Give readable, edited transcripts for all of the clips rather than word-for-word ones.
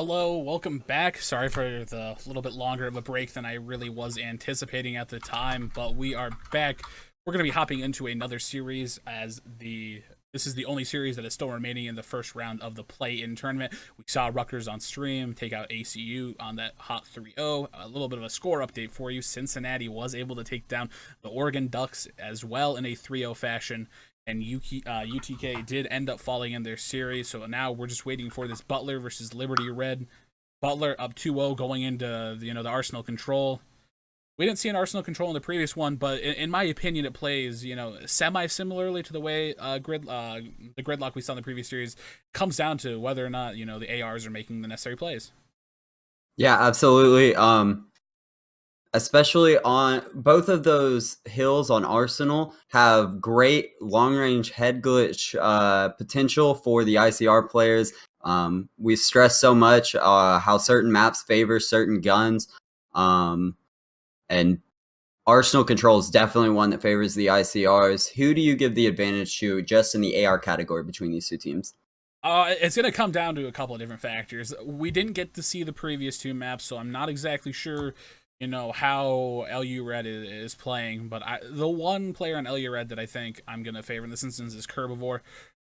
Hello, welcome back. Sorry for the little bit longer of a break than I really was anticipating at the time, but we are back. We're going to be hopping into another series as this is the only series that is still remaining in the first round of the play-in tournament. We saw Rutgers on stream take out ACU on that hot 3-0. A little bit of a score update for you. Cincinnati was able to take down the Oregon Ducks as well in a 3-0 fashion. And UTK did end up falling in their series, so now we're just waiting for this Butler versus Liberty Red. Butler up 2-0 going into the Arsenal control. We didn't see an Arsenal control in the previous one, but in my opinion, it plays semi-similarly to the way the gridlock we saw in the previous series. Comes down to whether or not the ARs are making the necessary plays. Yeah, absolutely. Especially on both of those hills on Arsenal have great long-range head glitch potential for the ICR players. We stress so much how certain maps favor certain guns, and Arsenal control is definitely one that favors the ICRs. Who do you give the advantage to just in the AR category between these two teams? It's going to come down to a couple of different factors. We didn't get to see the previous two maps, so I'm not exactly sure how LU Red is playing, but the one player on LU Red that I think I'm going to favor in this instance is Herbivore.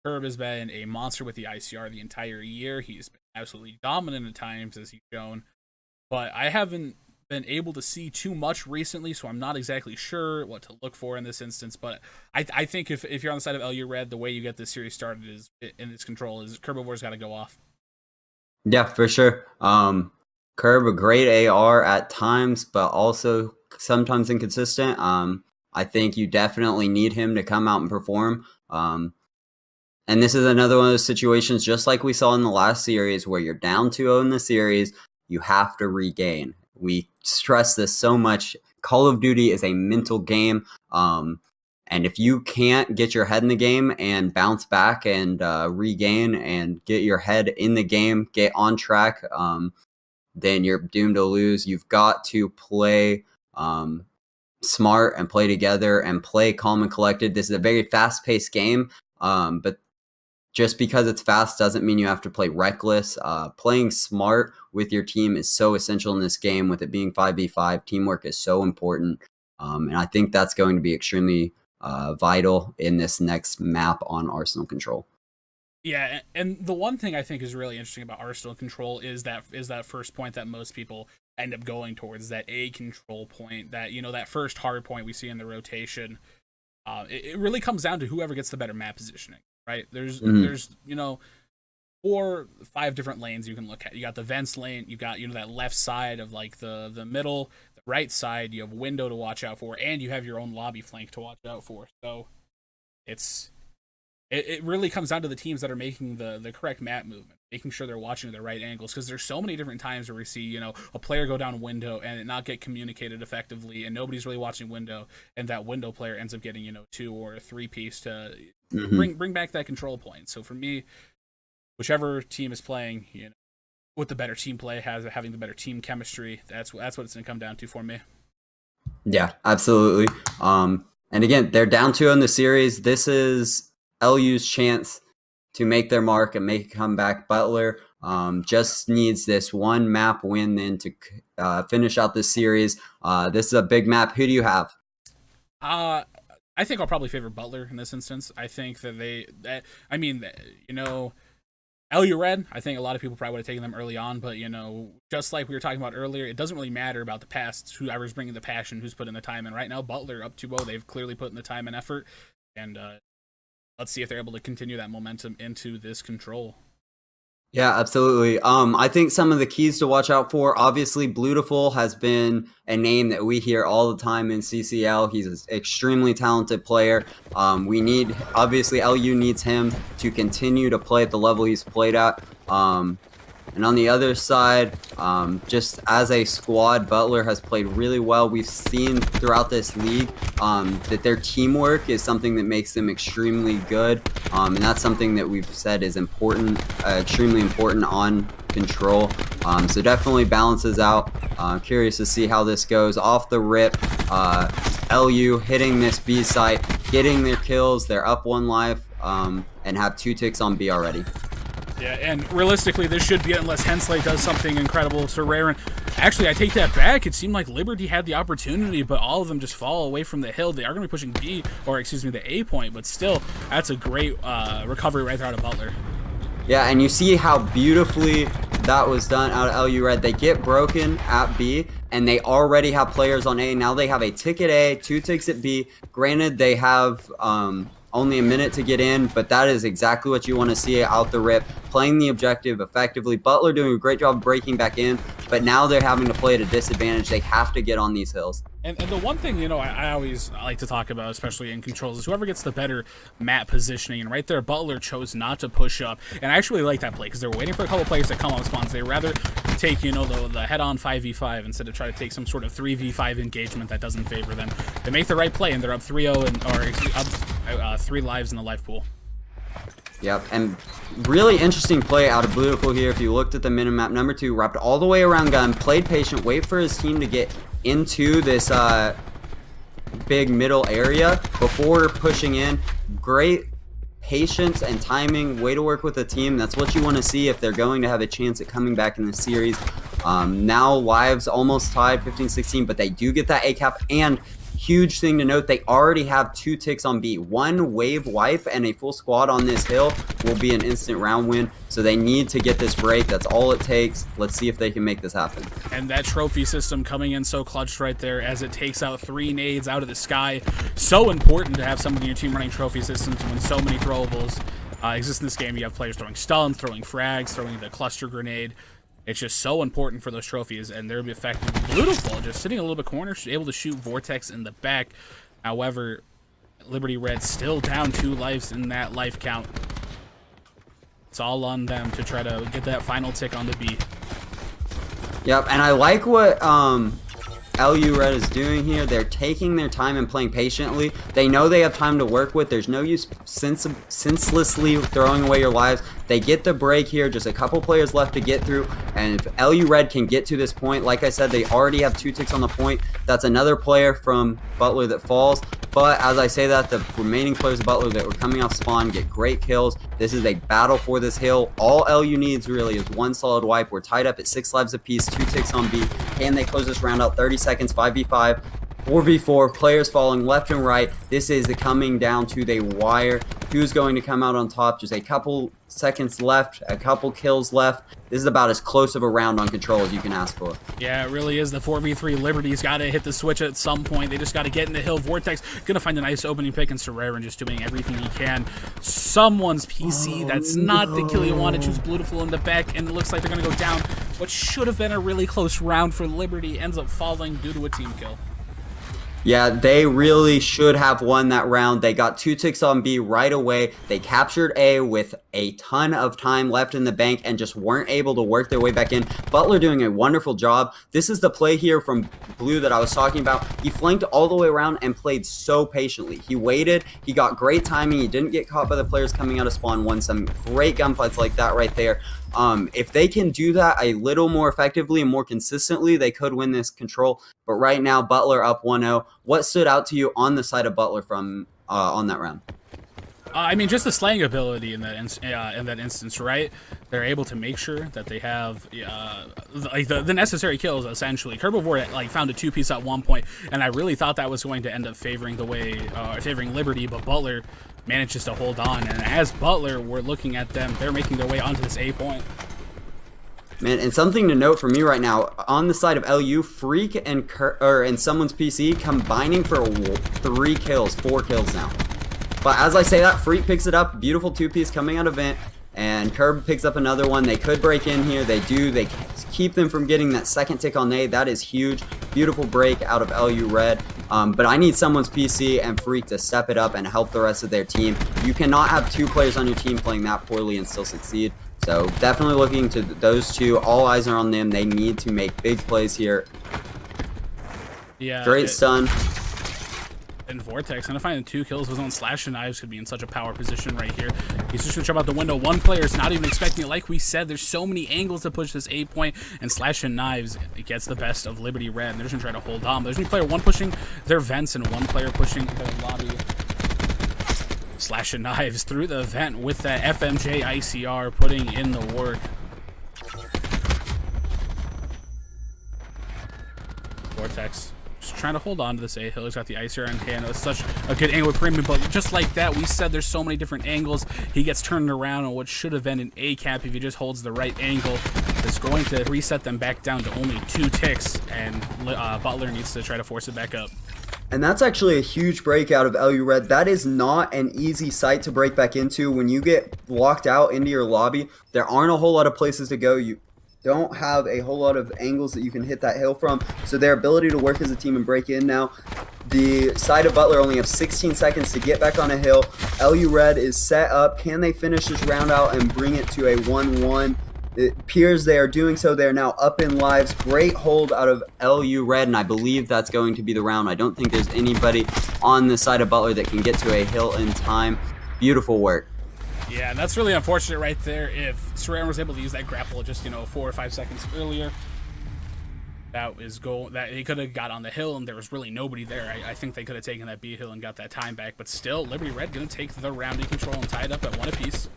Herb has been a monster with the ICR the entire year. He's been absolutely dominant at times, as he's shown, but I haven't been able to see too much recently, so I'm not exactly sure what to look for in this instance, but I think if you're on the side of LU Red, the way you get this series started is in its control is Herbivore's got to go off. Yeah, for sure. Curb a great AR at times, but also sometimes inconsistent. I think you definitely need him to come out and perform. And this is another one of those situations, just like we saw in the last series, where you're down 2-0 in the series, you have to regain. We stress this so much. Call of Duty is a mental game. And if you can't get your head in the game and bounce back and regain and get your head in the game, get on track, then you're doomed to lose. You've got to play smart and play together and play calm and collected. This is a very fast-paced game, but just because it's fast doesn't mean you have to play reckless. Playing smart with your team is so essential in this game. With it being 5v5, teamwork is so important, and I think that's going to be extremely vital in this next map on Arsenal Control. Yeah, and the one thing I think is really interesting about Arsenal control is that first point that most people end up going towards, that A control point, that that first hard point we see in the rotation. It really comes down to whoever gets the better map positioning, right? There's 4-5 different lanes you can look at. You got the vents lane, you got that left side of like the middle, the right side, you have window to watch out for, and you have your own lobby flank to watch out for. So it really comes down to the teams that are making the correct map movement, making sure they're watching the right angles, because there's so many different times where we see, a player go down window and it not get communicated effectively, and nobody's really watching window, and that window player ends up getting, 2 or a 3-piece to bring back that control point. So for me, whichever team is playing, with the better team play, having the better team chemistry, that's what it's going to come down to for me. Yeah, absolutely. And again, they're down 2 in the series. This is LU's chance to make their mark and make a comeback. Butler just needs this one map win then to finish out this series. This is a big map. Who do you have? I think I'll probably favor Butler in this instance. I think that LU Red, I think a lot of people probably would have taken them early on, but just like we were talking about earlier, it doesn't really matter about the past. It's whoever's bringing the passion, who's putting the time in. Right now, Butler up 2-0. They've clearly put in the time and effort, and let's see if they're able to continue that momentum into this control. Yeah, absolutely. I think some of the keys to watch out for, obviously, Blutiful has been a name that we hear all the time in CCL. He's an extremely talented player. Obviously, LU needs him to continue to play at the level he's played at. And on the other side, just as a squad, Butler has played really well. We've seen throughout this league that their teamwork is something that makes them extremely good. And that's something that we've said is important, extremely important on Control. So definitely balances out. Curious to see how this goes. Off the rip, LU hitting this B site, getting their kills. They're up 1 life and have 2 ticks on B already. Yeah, and realistically, this should be it unless Hensley does something incredible to Raren. Actually, I take that back. It seemed like Liberty had the opportunity, but all of them just fall away from the hill. They are going to be pushing B, or excuse me, the A point, but still, that's a great recovery right there out of Butler. Yeah, and you see how beautifully that was done out of LU Red. They get broken at B, and they already have players on A. Now they have a tick at A, 2 ticks at B. Granted, they have only a minute to get in, but that is exactly what you want to see out the rip. Playing the objective effectively. Butler doing a great job breaking back in, but now they're having to play at a disadvantage. They have to get on these hills. And the one thing, you know, I always like to talk about, especially in controls, is whoever gets the better map positioning. And right there, Butler chose not to push up. And I actually like that play because they were waiting for a couple players to come on spawns. They rather take, you know, the head-on 5v5 instead of try to take some sort of 3v5 engagement that doesn't favor them. They make the right play, and they're up 3-0 and up 3 lives in the life pool. Yep, and really interesting play out of Beautiful here. If you looked at the minimap, number 2 wrapped all the way around gun, played patient, wait for his team to get into this big middle area before pushing in. Great patience and timing, way to work with the team. That's what you want to see if they're going to have a chance at coming back in the series. Now lives almost tied 15-16, but they do get that A cap, and huge thing to note, they already have 2 ticks on B. 1 wave wipe and a full squad on this hill will be an instant round win. So they need to get this break. That's all it takes. Let's see if they can make this happen. And that trophy system coming in so clutch right there as it takes out 3 nades out of the sky. So important to have someone in your team running trophy systems when so many throwables exist in this game. You have players throwing stuns, throwing frags, throwing the cluster grenade. It's just so important for those trophies, and they're effective. Beautiful, just sitting a little bit corner, able to shoot Vortex in the back. However, Liberty Red still down 2 lives in that life count. It's all on them to try to get that final tick on the B. Yep, and I like what LU Red is doing here. They're taking their time and playing patiently. They know they have time to work with. There's no use senselessly throwing away your lives. They get the break here, just a couple players left to get through, and if LU Red can get to this point, like I said, they already have 2 ticks on the point. That's another player from Butler that falls, but as I say that, the remaining players of Butler that were coming off spawn get great kills. This is a battle for this hill. All LU needs really is 1 solid wipe. We're tied up at 6 lives apiece, 2 ticks on B. Can they close this round out? 30 seconds, 5v5. 4v4, players falling left and right. This is coming down to the wire. Who's going to come out on top? Just a couple seconds left, a couple kills left. This is about as close of a round on control as you can ask for. Yeah, it really is. The 4v3 Liberty's got to hit the switch at some point. They just got to get in the hill. Vortex going to find a nice opening pick, and Serrera just doing everything he can. Someone's PC, that's not the kill you wanted. Choose Beautiful in the back, and it looks like they're going to go down. What should have been a really close round for Liberty ends up falling due to a team kill. Yeah, they really should have won that round. They got 2 ticks on B right away. They captured A with a ton of time left in the bank and just weren't able to work their way back in. Butler doing a wonderful job. This is the play here from Blue that I was talking about. He flanked all the way around and played so patiently. He waited. He got great timing. He didn't get caught by the players coming out of spawn. Won some great gunfights like that right there. If they can do that a little more effectively and more consistently, they could win this control. But right now, Butler up 1-0. What stood out to you on the side of Butler from on that round? I mean, just the slaying ability in that instance, right? They're able to make sure that they have like the necessary kills. Essentially, Herbivore like found a 2-piece at one point, and I really thought that was going to end up favoring Liberty, but Butler manages to hold on. And as Butler, we're looking at them; they're making their way onto this A point. Man, and something to note for me right now, on the side of LU, Freak and someone's PC combining for 4 kills now. But as I say that, Freak picks it up, beautiful 2-piece coming out of vent, and Curb picks up another one. They could break in here, they keep them from getting that second tick on A. That is huge, beautiful break out of LU Red. But I need someone's PC and Freak to step it up and help the rest of their team. You cannot have 2 players on your team playing that poorly and still succeed. So definitely looking to those 2. All eyes are on them. They need to make big plays here. Yeah. Great stun. And Vortex, and finding 2 kills with his own Slash and Knives could be in such a power position right here. He's just going to jump out the window. One player is not even expecting it. Like we said, there's so many angles to push this A point, and Slash and Knives, it gets the best of Liberty Red, and they're just going to try to hold on. But there's one player pushing their vents and one player pushing their lobby. Slashing knives through the vent with that FMJ ICR, putting in the work. Vortex just trying to hold on to this A-Hill. He's got the ICR in hand. It's such a good angle with Premium, but just like that, we said there's so many different angles. He gets turned around on what should have been an A-cap if he just holds the right angle. It's going to reset them back down to only 2 ticks, and Butler needs to try to force it back up. And that's actually a huge break out of LU Red. That is not an easy site to break back into. When you get locked out into your lobby, there aren't a whole lot of places to go. You don't have a whole lot of angles that you can hit that hill from. So their ability to work as a team and break in now. The side of Butler only have 16 seconds to get back on a hill. LU Red is set up. Can they finish this round out and bring it to a 1-1? It appears they are doing so. They are now up in lives. Great hold out of LU Red, and I believe that's going to be the round. I don't think there's anybody on the side of Butler that can get to a hill in time. Beautiful work. Yeah, that's really unfortunate right there. If Serrano was able to use that grapple just, 4 or 5 seconds earlier, that he could have got on the hill and there was really nobody there. I think they could have taken that B hill and got that time back, but still, Liberty Red going to take the round in control and tie it up at 1 apiece.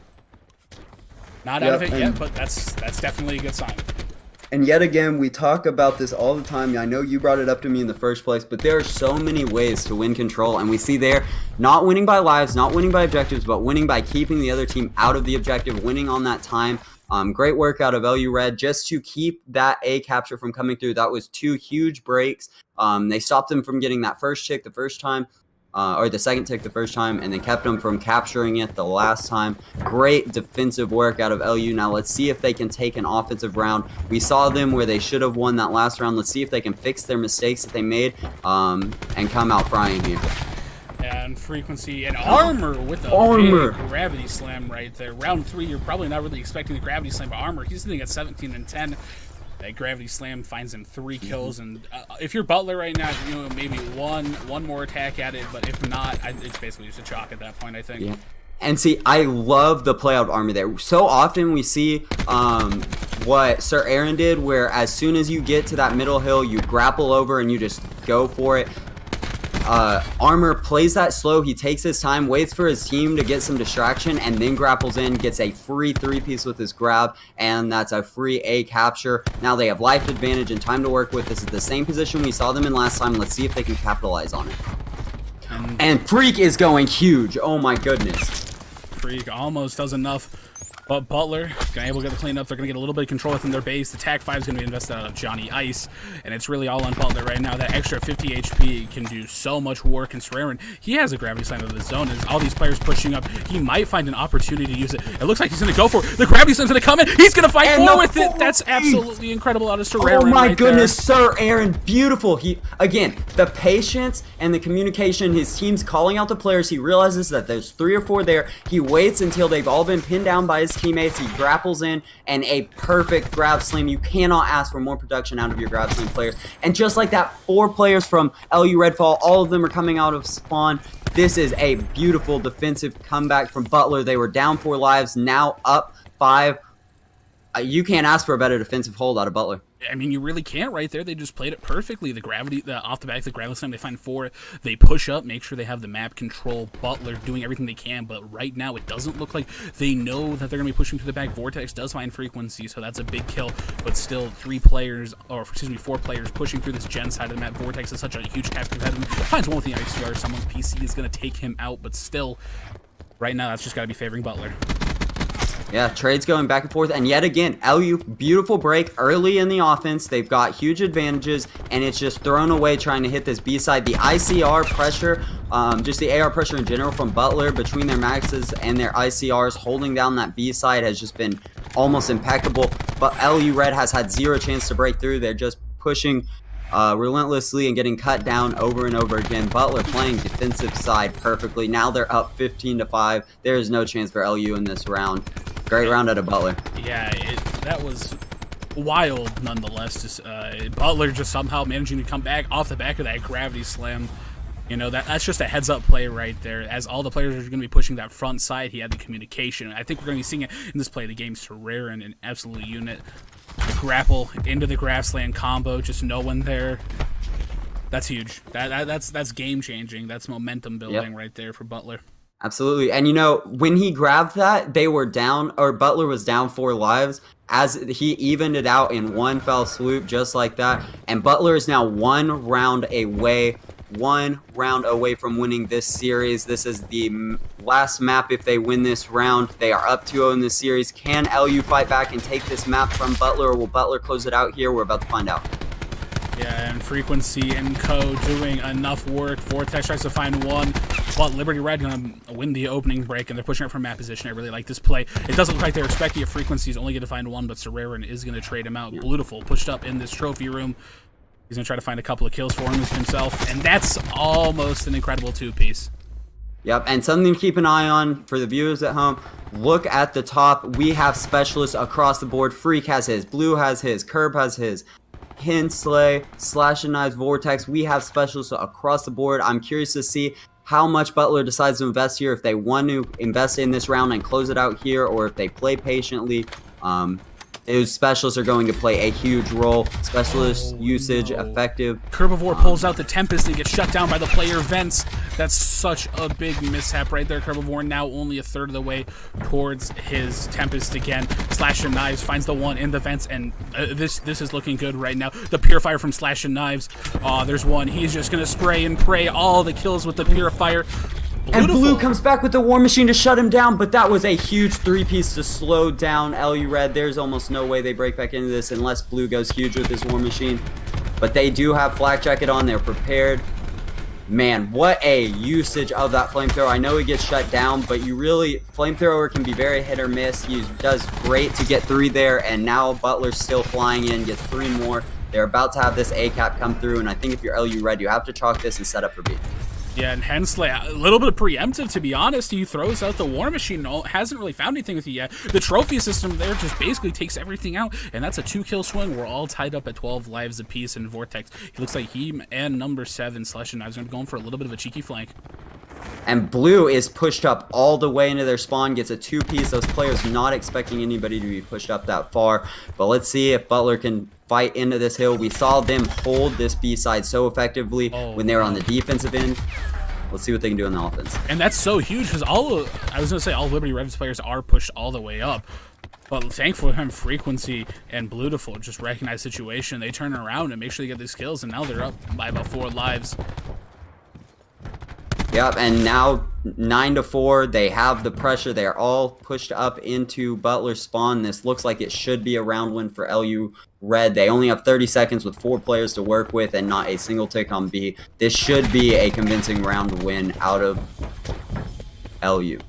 Not out of it yet, but that's definitely a good sign. And yet again, we talk about this all the time. I know you brought it up to me in the first place, but there are so many ways to win control, and we see there not winning by lives, not winning by objectives, but winning by keeping the other team out of the objective, winning on that time. Great work out of LU Red just to keep that A capture from coming through. That was 2 huge breaks. They stopped them from getting that first tick the first time. Or the second tick the first time, and then kept them from capturing it the last time. Great defensive work out of LU. Now let's see if they can take an offensive round. We saw them where they should have won that last round. Let's see if they can fix their mistakes that they made and come out frying here. And Frequency and Armor with a big gravity slam right there. Round 3, you're probably not really expecting the gravity slam, but Armor, he's sitting at 17 and 10. That gravity slam finds him 3 kills, and if you're Butler right now, maybe one more attack at it, but if not, it's basically just a chalk at that point, I think. Yeah. And see, I love the play out of Armor there. So often we see what Sir Aaron did, where as soon as you get to that middle hill, you grapple over and you just go for it. Armor plays that slow. He takes his time, waits for his team to get some distraction, and then grapples in, gets a free 3-piece with his grab, and that's a free A capture. Now they have life advantage and time to work with. This is the same position we saw them in last time. Let's see if they can capitalize on it. And Freak is going huge. Oh my goodness. Freak almost does enough. But Butler going to able to get the clean up. They're going to get a little bit of control within their base. The TAC 5 is going to be invested out of Johnny Ice, and it's really all on Butler right now. That extra 50 HP can do so much work. And Serrano, he has a gravity slam of his own. As all these players pushing up, he might find an opportunity to use it. It looks like he's going to go for it. The gravity slam's going to come in. He's going to fight for with it. That's absolutely incredible out of Serrano. Oh my right goodness, there. Sir Aaron, beautiful. Again, the patience and the communication. His team's calling out the players. He realizes that there's 3 or 4 there. He waits until they've all been pinned down by his teammates. He grapples in, and a perfect grab slam. You cannot ask for more production out of your grab slam players. And just like that, 4 players from LU Redfall, all of them are coming out of spawn. This is a beautiful defensive comeback from Butler. They were down 4 lives, now up 5. You can't ask for a better defensive hold out of Butler. I mean, you really can't right there. They just played it perfectly. The gravity, off the back, the gravity slam, they find 4. They push up, make sure they have the map control. Butler doing everything they can, but right now it doesn't look like they know that they're going to be pushing through the back. Vortex does find Frequency, so that's a big kill, but still 4 players pushing through this gen side of the map. Vortex is such a huge cap competitor. Finds one with the ICR. Someone's PC is going to take him out, but still, right now, that's just got to be favoring Butler. Yeah, trades going back and forth, and yet again, LU, beautiful break early in the offense. They've got huge advantages, and it's just thrown away trying to hit this B side. The ICR pressure, just the AR pressure in general from Butler between their maxes and their ICRs holding down that B side has just been almost impeccable, but LU Red has had 0 chance to break through. They're just pushing relentlessly and getting cut down over and over again. Butler playing defensive side perfectly. Now they're up 15-5. There is no chance for LU in this round. Great round out of Butler. Yeah, that was wild nonetheless. Butler just somehow managing to come back off the back of that gravity slam. That's just a heads-up play right there. As all the players are going to be pushing that front side, he had the communication. I think we're going to be seeing it in this play of the game. Serrano, an absolute unit. The grapple into the grav slam combo, just no one there. That's huge. That's game-changing. That's momentum building right there for Butler. Absolutely. And you know, when he grabbed that, they were down, or Butler was down 4 lives as he evened it out in one fell swoop just like that. And Butler is now one round away from winning this series. This is the last map. If they win this round, they are up 2-0 in this series. Can LU fight back and take this map from Butler, or will Butler close it out here? We're about to find out. Yeah, and Frequency and Co doing enough work. Vortex tries to find one, but Liberty Red gonna win the opening break, and they're pushing it from map position. I really like this play. It doesn't look like they're expecting a Frequency is only gonna find one, but Serrerin is gonna trade him out. Beautiful, pushed up in this trophy room. He's gonna try to find a couple of kills for himself, and that's almost an incredible 2-piece. Yep, and something to keep an eye on for the viewers at home. Look at the top. We have specialists across the board. Freak has his, Blue has his, Curb has his, Hensley, Slash and Knives, Vortex. We have specialists across the board. I'm curious to see how much Butler decides to invest here, if they want to invest in this round and close it out here, or if they play patiently. Those specialists are going to play a huge role. Specialist usage, effective. Herbivore pulls out the Tempest and gets shut down by the player Vents. That's such a big mishap right there. Herbivore now only a third of the way towards his Tempest again. Slash and Knives finds the one in the Vents, and this is looking good right now. The Purifier from Slash and Knives. There's one. He's just going to spray and pray all the kills with the Purifier. And Blue comes back with the War Machine to shut him down, but that was a huge 3-piece to slow down LU Red. There's almost no way they break back into this unless Blue goes huge with his War Machine. But they do have Flak Jacket on. They're prepared. Man, what a usage of that Flamethrower. I know he gets shut down, but Flamethrower can be very hit or miss. He does great to get 3 there, and now Butler's still flying in, gets 3 more. They're about to have this A-cap come through, and I think if you're LU Red, you have to chalk this and set up for B. Yeah, and Hensley, a little bit preemptive, to be honest. He throws out the War Machine. Hasn't really found anything with it yet. The trophy system there just basically takes everything out, and that's a 2-kill swing. We're all tied up at 12 lives apiece in Vortex. He looks like he and number 7, Slash and Knives, are going to be going for a little bit of a cheeky flank. And Blue is pushed up all the way into their spawn, gets a 2-piece. Those players not expecting anybody to be pushed up that far. But let's see if Butler can fight into this hill. We saw them hold this B side so effectively when they were on the defensive end. Let's see what they can do on the offense. And that's so huge because all Liberty Reds players are pushed all the way up. But thankfully for him, Frequency and Beautiful just recognize the situation. They turn around and make sure they get these kills, and now they're up by about 4 lives. Yep, and now 9-4. They have the pressure. They are all pushed up into Butler's spawn. This looks like it should be a round win for LU Red. They only have 30 seconds with 4 players to work with and not a single tick on B. This should be a convincing round win out of LU.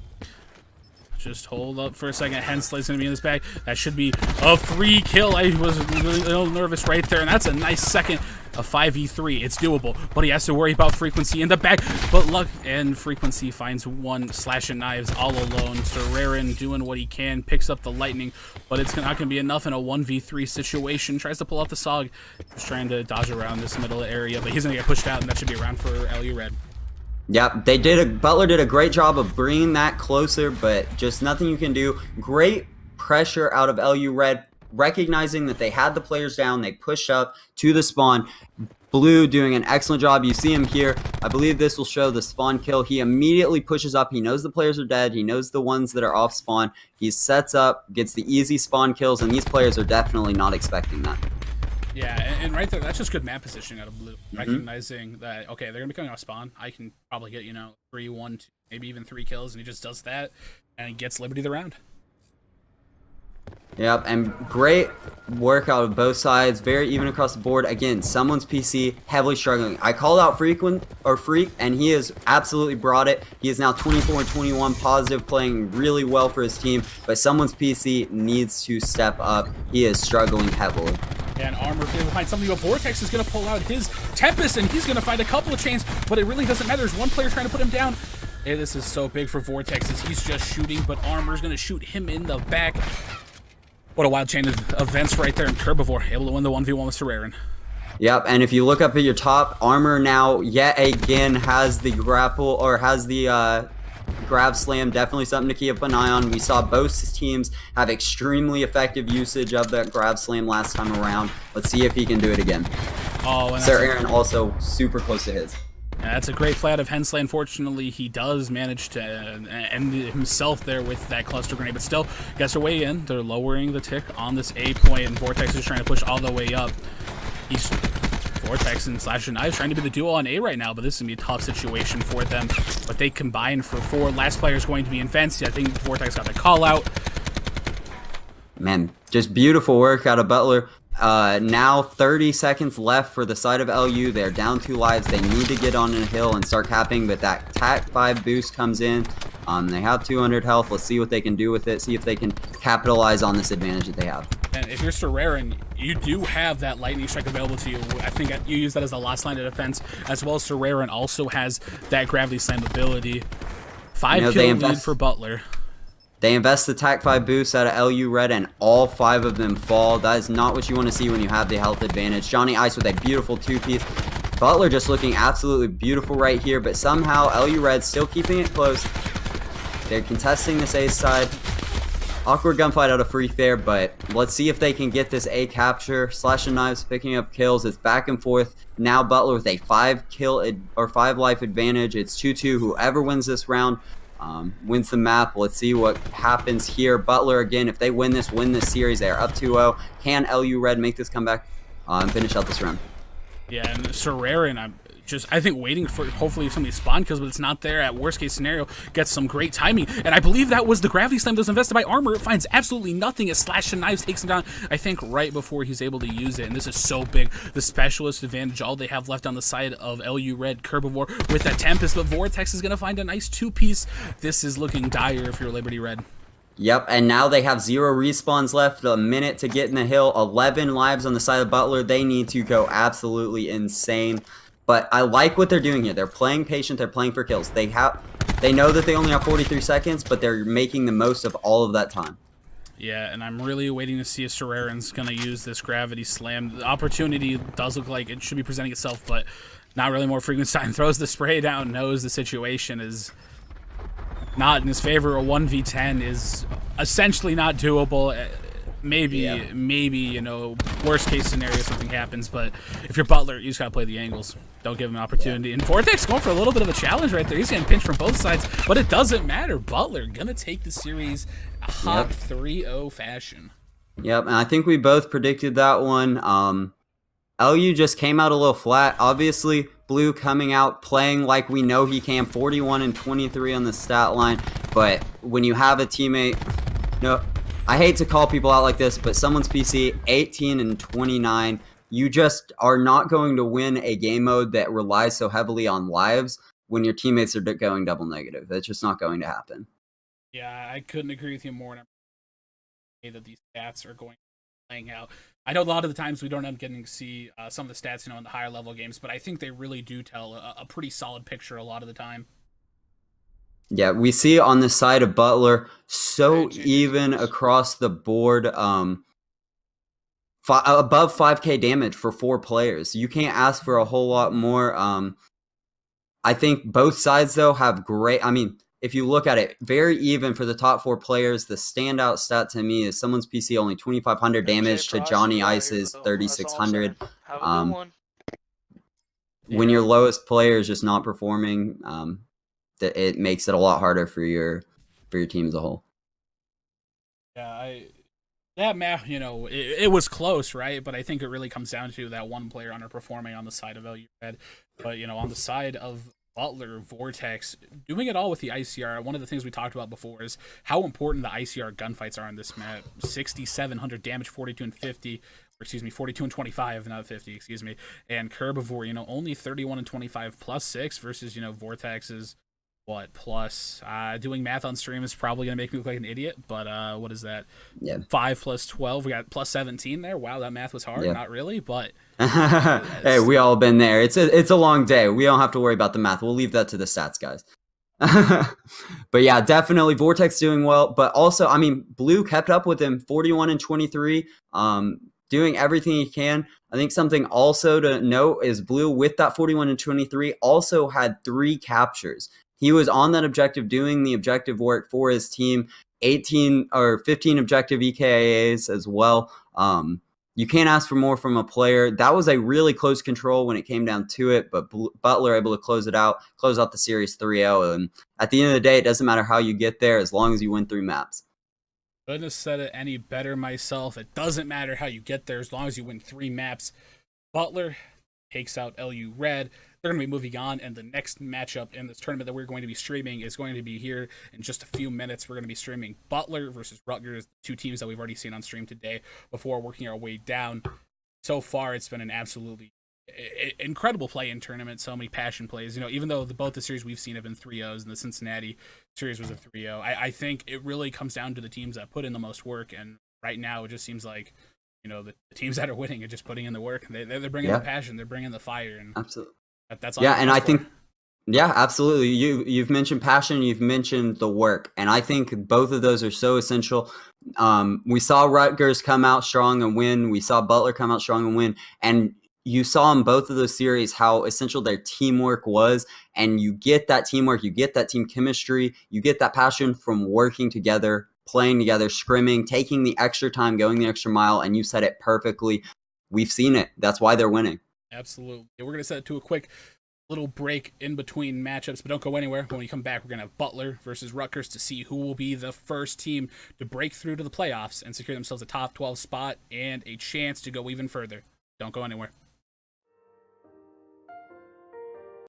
Just hold up for a second. Hensley's going to be in this bag. That should be a free kill. I was a little nervous right there, and that's a nice second. A 5v3. It's doable, but he has to worry about Frequency in the back. But luck and Frequency finds one, Slash and Knives all alone. Serrerin doing what he can, picks up the lightning, but it's not going to be enough in a 1v3 situation. Tries to pull out the SOG. Just trying to dodge around this middle area, but he's going to get pushed out, and that should be around for LU Red. Yep, Butler did a great job of bringing that closer, but just nothing you can do. Great pressure out of LU Red, recognizing that they had the players down. They pushed up to the spawn. Blue doing an excellent job. You see him here. I believe this will show the spawn kill. He immediately pushes up. He knows the players are dead. He knows the ones that are off spawn. He sets up, gets the easy spawn kills, and these players are definitely not expecting that. Yeah, and right there, that's just good map positioning out of Blue. Recognizing that, okay, they're going to be coming off spawn. I can probably get, 3, 1, 2, maybe even 3 kills, and he just does that, and he gets Liberty the round. Yep, and great work out of both sides, very even across the board. Again, someone's PC heavily struggling. I called out Freak, and he has absolutely brought it. He is now 24 and 21 positive, playing really well for his team, but someone's PC needs to step up. He is struggling heavily. And Armor's going to find something, but Vortex is going to pull out his Tempest, and he's going to find a couple of chains, but it really doesn't matter. There's one player trying to put him down. Hey, this is so big for Vortex as he's just shooting, but Armor's going to shoot him in the back. What a wild chain of events right there, and Herbivore able to win the 1v1 with Serrerin. Yep, and if you look up at your top, Armor now yet again has the grapple, or has the grab slam. Definitely something to keep an eye on. We saw both teams have extremely effective usage of that grab slam last time around. Let's see if he can do it again. Oh, and Serrerin also super close to his. That's a great play out of Hensley. Unfortunately, he does manage to end himself there with that cluster grenade, but still gets their way in. They're lowering the tick on this A point, and Vortex is trying to push all the way up. He's Vortex and Slash and Knives trying to be the duo on A right now, but this is going to be a tough situation for them. But they combine for 4. Last player is going to be in Fence. I think Vortex got the call out. Man, just beautiful work out of Butler. Now 30 seconds left for the side of LU. They're down 2 lives. They need to get on a hill and start capping, but that TAC 5 boost comes in. They have 200 health. Let's see what they can do with it. See if they can capitalize on this advantage that they have. And if you're Serrarin, you do have that lightning strike available to you. I think you use that as the last line of defense, as well as Serrarin also has that gravity slam ability. 5 kill lead for Butler. They invest the TAC 5 boost out of LU Red, and all 5 of them fall. That is not what you want to see when you have the health advantage. Johnny Ice with a beautiful 2-piece. Butler just looking absolutely beautiful right here, but somehow LU Red still keeping it close. They're contesting this A side. Awkward gunfight out of Free there, but let's see if they can get this A capture. Slash and Knives picking up kills. It's back and forth. Now Butler with a 5 life advantage. It's 2-2. Whoever wins this round wins the map. Let's see what happens here. Butler, again, if they win this series, they are up 2-0. Can LU Red make this comeback and finish out this round? Yeah, and Serrarin, I think waiting for hopefully somebody spawn kills, but it's not there. At worst case scenario, gets some great timing, and I believe that was the gravity slam that was invested by Armor. It finds absolutely nothing as Slash and Knives takes him down, I think, right before he's able to use it, and this is so big. The specialist advantage, all they have left on the side of LU Red, Herbivore with that Tempest, but Vortex is going to find a nice 2-piece. This is looking dire if you're Liberty Red. Yep, and now they have 0 respawns left, a minute to get in the hill, 11 lives on the side of Butler. They need to go absolutely insane. But I like what they're doing here. They're playing patient, they're playing for kills. They know that they only have 43 seconds, but they're making the most of all of that time. Yeah, and I'm really waiting to see if Serrarin's going to use this gravity slam. The opportunity does look like it should be presenting itself, but not really. More frequent time. Throws the spray down, knows the situation is not in his favor. A 1v10 is essentially not doable. Maybe, you know, worst case scenario, something happens. But if you're Butler, you just got to play the angles. Don't give him an opportunity. And Vortex going for a little bit of a challenge right there. He's getting pinched from both sides, but it doesn't matter. Butler going to take the series a hot 3-0 fashion. Yep, and I think we both predicted that one. LU just came out a little flat. Obviously, Blue coming out playing like we know he can. 41 and 23 on the stat line. But when you have a teammate, I hate to call people out like this, but someone's PC 18 and 29. You just are not going to win a game mode that relies so heavily on lives when your teammates are going double negative. That's just not going to happen. Yeah, I couldn't agree with you more. That these stats are going playing out. I know a lot of the times we don't end up getting to see some of the stats, in the higher level games, but I think they really do tell a pretty solid picture a lot of the time. Yeah, we see on the side of Butler, so even across the board, above 5k damage for 4 players. You can't ask for a whole lot more. I think both sides, though, have great... if you look at it, very even for the top 4 players. The standout stat to me is someone's PC only 2,500 damage to Johnny Ice's 3,600. When your lowest player is just not performing, it makes it a lot harder for your team as a whole. Yeah, that map, it was close, right? But I think it really comes down to that one player underperforming on the side of LU Red. But, on the side of Butler, Vortex, doing it all with the ICR. One of the things we talked about before is how important the ICR gunfights are on this map. 6,700 damage, 42 and 50. 42 and 25, not 50, excuse me. And Herbivore, only 31 and 25 plus 6 versus, Vortex's plus doing math on stream is probably gonna make me look like an idiot, but what is that? 5 plus 12, we got plus 17 there. Wow, that math was hard. Not really, but hey, we all been there. It's a long day. We don't have to worry about the math. We'll leave that to the stats guys. But yeah, definitely Vortex doing well, but also Blue kept up with him. 41 and 23, doing everything he can. I think something also to note is Blue, with that 41 and 23, also had 3 captures. He was on that objective, doing the objective work for his team. 18 or 15 objective EKIAs as well. You can't ask for more from a player. That was a really close control when it came down to it, but Butler able to close out the series 3-0. And at the end of the day, it doesn't matter how you get there as long as you win 3 maps. Couldn't have said it any better myself. It doesn't matter how you get there as long as you win 3 maps. Butler takes out LU Red. They're going to be moving on, and the next matchup in this tournament that we're going to be streaming is going to be here in just a few minutes. We're going to be streaming Butler versus Rutgers, 2 teams that we've already seen on stream today before working our way down. So far, it's been an absolutely incredible play-in tournament. So many passion plays. Even though both the series we've seen have been 3-0s and the Cincinnati series was a 3-0, I think it really comes down to the teams that put in the most work. And right now, it just seems like the teams that are winning are just putting in the work. They're bringing the passion. They're bringing the fire. And absolutely. That's all. Yeah, and I think. Yeah, absolutely. You've mentioned passion, you've mentioned the work, and I think both of those are so essential. We saw Rutgers come out strong and win. We saw Butler come out strong and win, and you saw in both of those series how essential their teamwork was. And you get that teamwork, you get that team chemistry, you get that passion from working together, playing together, scrimming, taking the extra time, going the extra mile. And you said it perfectly. We've seen it. That's why they're winning. Absolutely. We're going to set it to a quick little break in between matchups, but don't go anywhere. When we come back, we're going to have Butler versus Rutgers to see who will be the first team to break through to the playoffs and secure themselves a top 12 spot and a chance to go even further. Don't go anywhere.